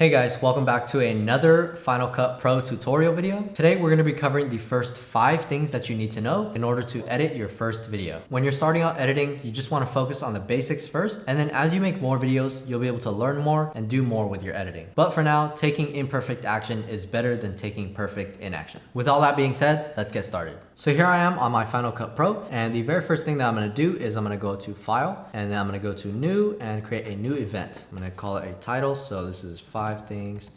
Hey guys, welcome back to another Final Cut Pro tutorial video. Today we're going to be covering the first 5 things that you need to know in order to edit your first video. When you're starting out editing, you just want to focus on the basics first, and then as you make more videos, you'll be able to learn more and do more with your editing. But for now, taking imperfect action is better than taking perfect inaction. With all that being said, let's get started. So here I am on my Final Cut Pro, and the very first thing that I'm going to do is I'm going to go to File, and then I'm going to go to New and create a new event. I'm going to call it a title, so this is 5 things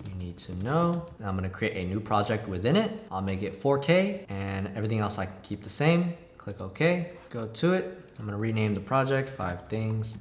you need to know. And I'm going to create a new project within it. I'll make it 4K, and everything else I can keep the same. Click OK, go to it. I'm going to rename the project 5 things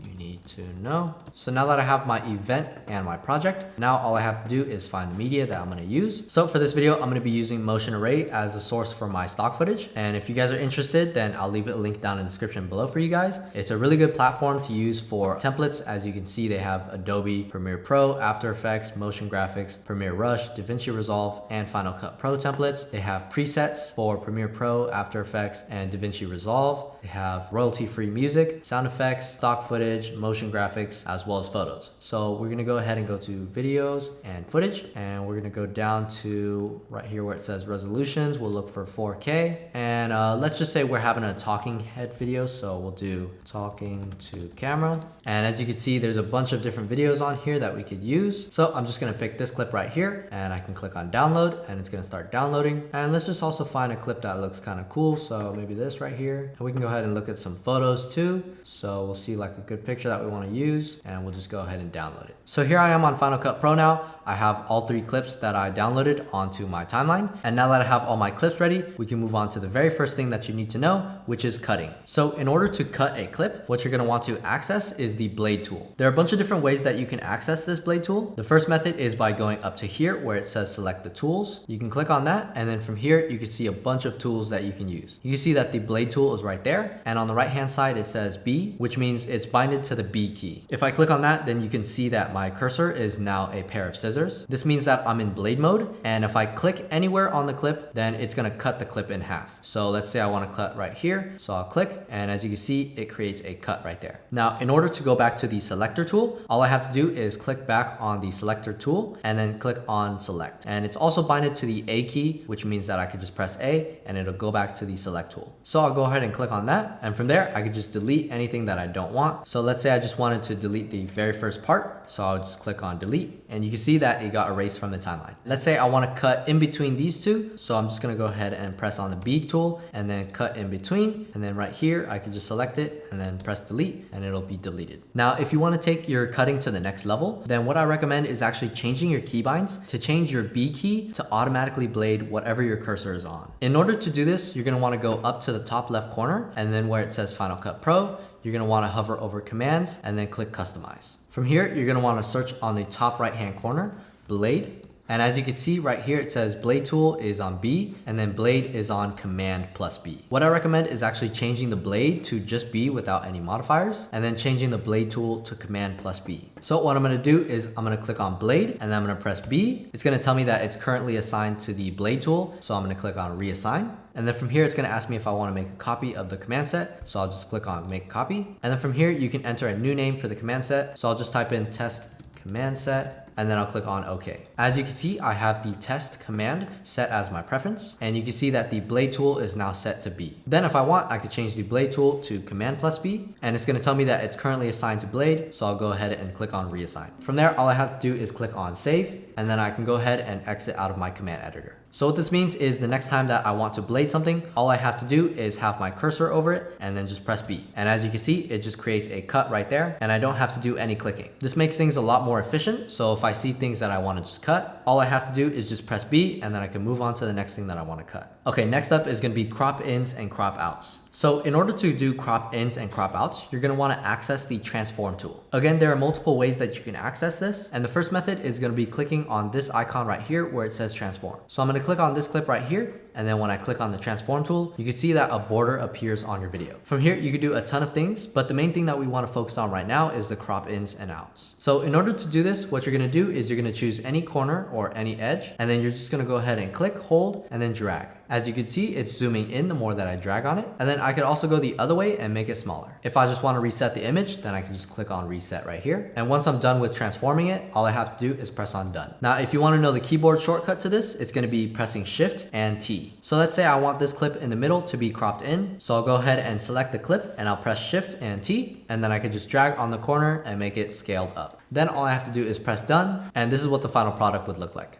you need to know. So now that I have my event and my project, now all I have to do is find the media that I'm going to use. So for this video, I'm going to be using MotionArray as a source for my stock footage. And if you guys are interested, then I'll leave it linked down in the description below for you guys. It's a really good platform to use for templates. As you can see, they have Adobe Premiere Pro, After Effects, Motion Graphics, Premiere Rush, DaVinci Resolve, and Final Cut Pro templates. They have presets for Premiere Pro, After Effects, and DaVinci Resolve. They have royalty-free music, sound effects, stock footage, motion graphics, as well as photos. So we're gonna go ahead and go to videos and footage, and we're gonna go down to right here where it says resolutions. We'll look for 4K, and let's just say we're having a talking head video, so we'll do talking to camera. And as you can see, there's a bunch of different videos on here that we could use. So I'm just gonna pick this clip right here, and I can click on download, and it's gonna start downloading. And let's just also find a clip that looks kind of cool, so maybe this right here. And we can go ahead and look at some photos too. So we'll see like a good picture that we want to use, and we'll just go ahead and download it. So here I am on Final Cut Pro now. I have all 3 clips that I downloaded onto my timeline. And now that I have all my clips ready, we can move on to the very first thing that you need to know, which is cutting. So in order to cut a clip, what you're going to want to access is the blade tool. There are a bunch of different ways that you can access this blade tool. The first method is by going up to here where it says select the tools. You can click on that, and then from here you can see a bunch of tools that you can use. You can see that the blade tool is right there, and on the right hand side it says B, which means it's binded to the B key. If I click on that, then you can see that my cursor is now a pair of scissors. This means that I'm in blade mode, and if I click anywhere on the clip, then it's gonna cut the clip in half. So let's say I wanna cut right here, so I'll click, and as you can see, it creates a cut right there. Now, in order to go back to the selector tool, all I have to do is click back on the selector tool, and then click on select. And it's also binded to the A key, which means that I could just press A, and it'll go back to the select tool. So I'll go ahead and click on that, and from there, I could just delete anything that I don't want. So let's say I just wanted to delete the very first part, so I'll just click on delete, and you can see that it got erased from the timeline. Let's say I want to cut in between these two, so I'm just going to go ahead and press on the B tool and then cut in between, and then right here I can just select it and then press delete, and it'll be deleted. Now if you want to take your cutting to the next level, then what I recommend is actually changing your keybinds to change your B key to automatically blade whatever your cursor is on. In order to do this, you're going to want to go up to the top left corner, and then where it says Final Cut Pro, you're going to want to hover over commands and then click customize. From here, you're going to want to search on the top right hand corner, blade. And as you can see right here, it says blade tool is on B, and then blade is on command plus B. What I recommend is actually changing the blade to just B without any modifiers, and then changing the blade tool to command plus B. So what I'm going to do is I'm going to click on blade, and then I'm going to press B. It's going to tell me that it's currently assigned to the blade tool. So I'm going to click on reassign. And then from here, it's going to ask me if I want to make a copy of the command set. So I'll just click on make copy. And then from here, you can enter a new name for the command set. So I'll just type in test command set, and then I'll click on OK. As you can see, I have the test command set as my preference, and you can see that the blade tool is now set to B. Then if I want, I could change the blade tool to command plus B, and it's going to tell me that it's currently assigned to blade, so I'll go ahead and click on reassign. From there, all I have to do is click on save, and then I can go ahead and exit out of my command editor. So what this means is the next time that I want to blade something, all I have to do is have my cursor over it and then just press B. And as you can see, it just creates a cut right there, and I don't have to do any clicking. This makes things a lot more efficient. So if I see things that I want to just cut, all I have to do is just press B, and then I can move on to the next thing that I want to cut. Okay, next up is going to be crop ins and crop outs. So in order to do crop ins and crop outs, you're going to want to access the transform tool. Again, there are multiple ways that you can access this. And the first method is going to be clicking on this icon right here where it says transform. So I'm going to click on this clip right here. And then when I click on the transform tool, you can see that a border appears on your video. From here, you can do a ton of things, but the main thing that we want to focus on right now is the crop ins and outs. So in order to do this, what you're going to do is you're going to choose any corner or any edge, and then you're just going to go ahead and click, hold, and then drag. As you can see, it's zooming in the more that I drag on it. And then I could also go the other way and make it smaller. If I just want to reset the image, then I can just click on reset right here. And once I'm done with transforming it, all I have to do is press on done. Now, if you want to know the keyboard shortcut to this, it's going to be pressing Shift and T. So let's say I want this clip in the middle to be cropped in. So I'll go ahead and select the clip and I'll press Shift and T, and then I can just drag on the corner and make it scaled up. Then all I have to do is press done, and this is what the final product would look like.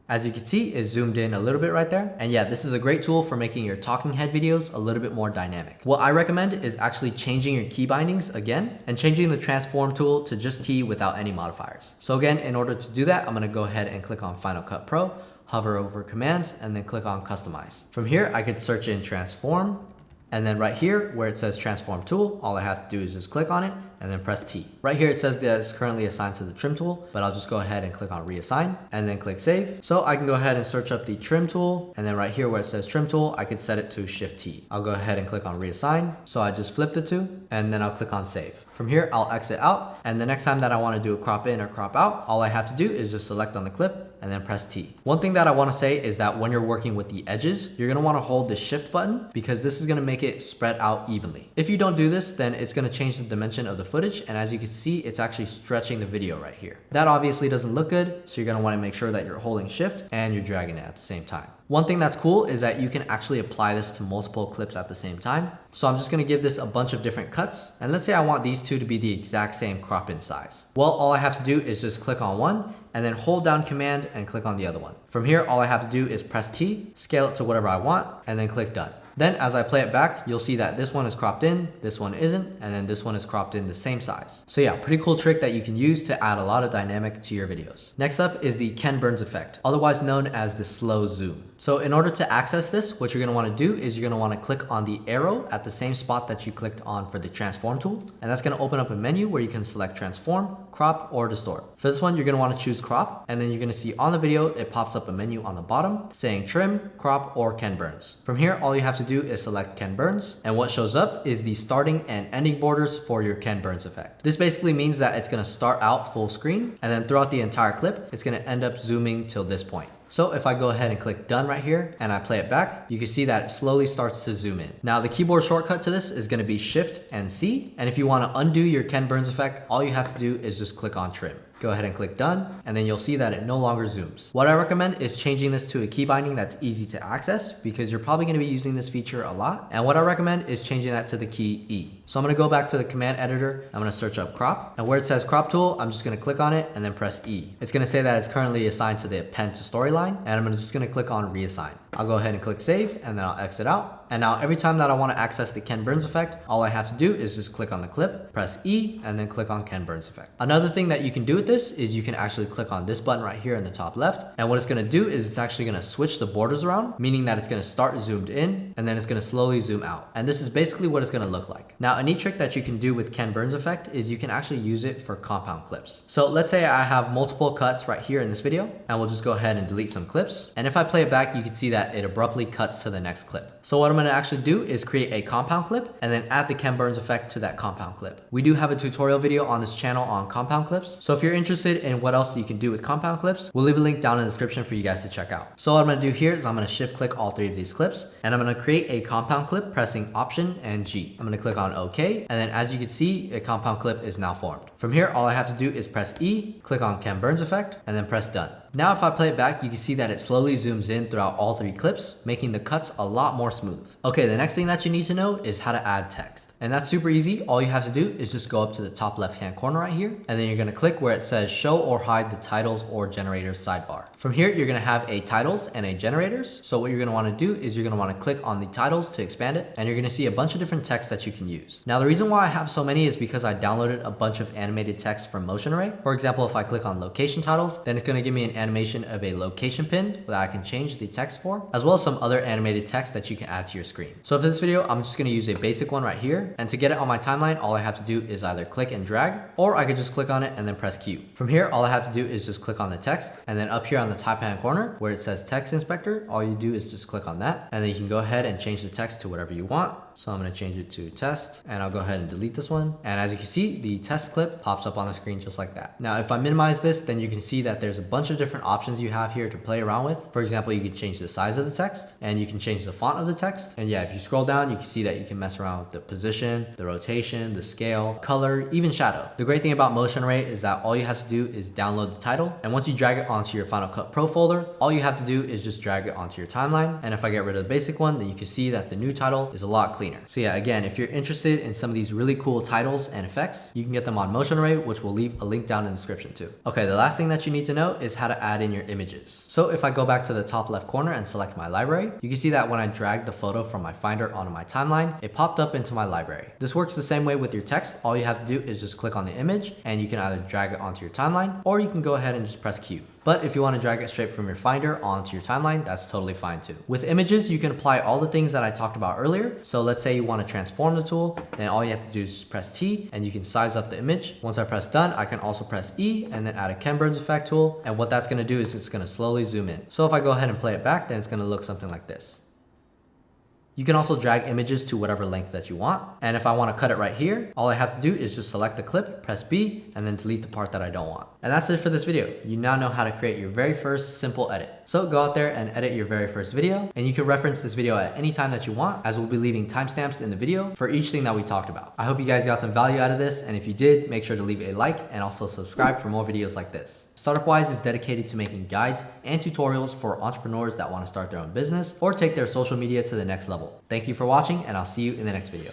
As you can see, it's zoomed in a little bit right there. And yeah, this is a great tool for making your talking head videos a little bit more dynamic. What I recommend is actually changing your key bindings again and changing the transform tool to just T without any modifiers. So again, in order to do that, I'm gonna go ahead and click on Final Cut Pro, hover over commands, and then click on customize. From here, I could search in transform. And then right here where it says transform tool, all I have to do is just click on it and then press T. Right here it says that it's currently assigned to the trim tool, but I'll just go ahead and click on reassign and then click save. So I can go ahead and search up the trim tool, and then right here where it says trim tool, I can set it to Shift T. I'll go ahead and click on reassign. So I just flipped the two, and then I'll click on save. From here, I'll exit out, and the next time that I want to do a crop in or crop out, all I have to do is just select on the clip and then press T. One thing that I want to say is that when you're working with the edges, you're going to want to hold the shift button because this is going to make it spread out evenly. If you don't do this, then it's going to change the dimension of the footage, and as you can see, it's actually stretching the video right here. That obviously doesn't look good, so you're going to want to make sure that you're holding shift and you're dragging it at the same time. One thing that's cool is that you can actually apply this to multiple clips at the same time. So I'm just going to give this a bunch of different cuts, and let's say I want these two to be the exact same crop in size. Well, all I have to do is just click on one and then hold down command and click on the other one. From here, all I have to do is press T, scale it to whatever I want, and then click done. Then as I play it back, you'll see that this one is cropped in, this one isn't, and then this one is cropped in the same size. So yeah, pretty cool trick that you can use to add a lot of dynamic to your videos. Next up is the Ken Burns effect, otherwise known as the slow zoom. So in order to access this, what you're going to want to do is you're going to want to click on the arrow at the same spot that you clicked on for the transform tool. And that's going to open up a menu where you can select transform, crop, or distort. For this one, you're going to want to choose crop, and then you're going to see on the video, it pops up a menu on the bottom saying trim, crop, or Ken Burns. From here, all you have to do is select Ken Burns, and what shows up is the starting and ending borders for your Ken Burns effect. This basically means that it's going to start out full screen, and then throughout the entire clip, it's going to end up zooming till this point. So if I go ahead and click done right here and I play it back, you can see that it slowly starts to zoom in. Now the keyboard shortcut to this is going to be Shift and C. And if you want to undo your Ken Burns effect, all you have to do is just click on trim. Go ahead and click done, and then you'll see that it no longer zooms. What I recommend is changing this to a key binding that's easy to access because you're probably going to be using this feature a lot. And what I recommend is changing that to the key E. So I'm going to go back to the command editor. I'm going to search up crop, and where it says crop tool, I'm just going to click on it and then press E. It's going to say that it's currently assigned to the append to storyline, and I'm just going to click on reassign. I'll go ahead and click save, and then I'll exit out. And now every time that I want to access the Ken Burns effect, all I have to do is just click on the clip, press E, and then click on Ken Burns effect. Another thing that you can do with this is you can actually click on this button right here in the top left. And what it's going to do is it's actually going to switch the borders around, meaning that it's going to start zoomed in and then it's going to slowly zoom out. And this is basically what it's going to look like. Now, a neat trick that you can do with Ken Burns effect is you can actually use it for compound clips. So let's say I have multiple cuts right here in this video, and we'll just go ahead and delete some clips. And if I play it back, you can see that it abruptly cuts to the next clip. So what I'm going to actually do is create a compound clip and then add the Ken Burns effect to that compound clip. We do have a tutorial video on this channel on compound clips. So if you're interested in what else you can do with compound clips, we'll leave a link down in the description for you guys to check out. So what I'm going to do here is I'm going to shift click all three of these clips, and I'm going to create a compound clip pressing Option and G. I'm going to click on OK, and then as you can see, a compound clip is now formed. From here, all I have to do is press E, click on Ken Burns effect, and then press done. Now if I play it back, you can see that it slowly zooms in throughout all three clips, making the cuts a lot more smooth. Okay, the next thing that you need to know is how to add text. And that's super easy. All you have to do is just go up to the top left-hand corner right here, and then you're going to click where it says show or hide the titles or generators sidebar. From here, you're going to have a titles and a generators. So what you're going to want to do is you're going to want to click on the titles to expand it, and you're going to see a bunch of different text that you can use. Now, the reason why I have so many is because I downloaded a bunch of animated text from MotionArray. For example, if I click on location titles, then it's going to give me an animation of a location pin that I can change the text for, as well as some other animated text that you can add to your screen. So for this video, I'm just going to use a basic one right here. And to get it on my timeline, all I have to do is either click and drag, or I could just click on it and then press Q. From here, all I have to do is just click on the text, and then up here on the top hand corner where it says text inspector, all you do is just click on that, and then you can go ahead and change the text to whatever you want. So I'm going to change it to test, and I'll go ahead and delete this one. And as you can see, the test clip pops up on the screen just like that. Now, if I minimize this, then you can see that there's a bunch of different options you have here to play around with. For example, you can change the size of the text, and you can change the font of the text. And yeah, if you scroll down, you can see that you can mess around with the position, the rotation, the scale, color, even shadow. The great thing about MotionArray is that all you have to do is download the title, and once you drag it onto your Final Cut Pro folder, all you have to do is just drag it onto your timeline. And if I get rid of the basic one, then you can see that the new title is a lot cleaner. So yeah, again, if you're interested in some of these really cool titles and effects, you can get them on MotionArray, which we'll leave a link down in the description too. Okay, the last thing that you need to know is how to add in your images. So if I go back to the top left corner and select my library, you can see that when I dragged the photo from my Finder onto my timeline, it popped up into my library. This works the same way with your text. All you have to do is just click on the image, and you can either drag it onto your timeline, or you can go ahead and just press Q. But if you want to drag it straight from your Finder onto your timeline, that's totally fine too. With images, you can apply all the things that I talked about earlier. So let's say you want to transform the tool, then all you have to do is press T, and you can size up the image. Once I press done, I can also press E and then add a Ken Burns effect tool. And what that's going to do is it's going to slowly zoom in. So if I go ahead and play it back, then it's going to look something like this. You can also drag images to whatever length that you want. And if I want to cut it right here, all I have to do is just select the clip, press B, and then delete the part that I don't want. And that's it for this video. You now know how to create your very first simple edit. So go out there and edit your very first video, and you can reference this video at any time that you want, as we'll be leaving timestamps in the video for each thing that we talked about. I hope you guys got some value out of this, and if you did, make sure to leave a like and also subscribe for more videos like this. StartupWise is dedicated to making guides and tutorials for entrepreneurs that want to start their own business or take their social media to the next level. Thank you for watching, and I'll see you in the next video.